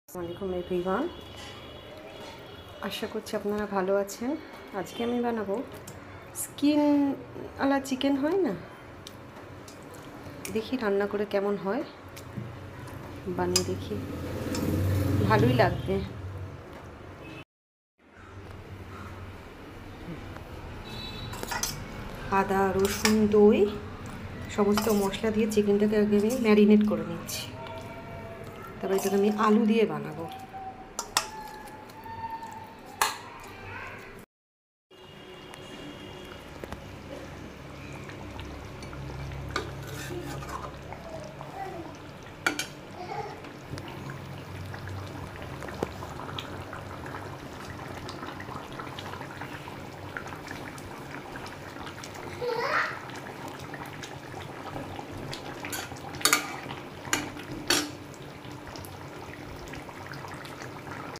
আসসালামু আলাইকুম এভরিওয়ান, আশা করছি আপনারা ভালো আছেন। আজকে আমি বানাবো স্কিন আলা চিকেন, হয় না? দেখি রান্না করে কেমন হয়, বানিয়ে দেখি, ভালোই লাগবে। আদা, রসুন, দই সমস্ত মশলা দিয়ে চিকেনটাকে আগে আমি ম্যারিনেট করে নিচ্ছি। তারপরে এটাকে আমি আলু দিয়ে বানাবো।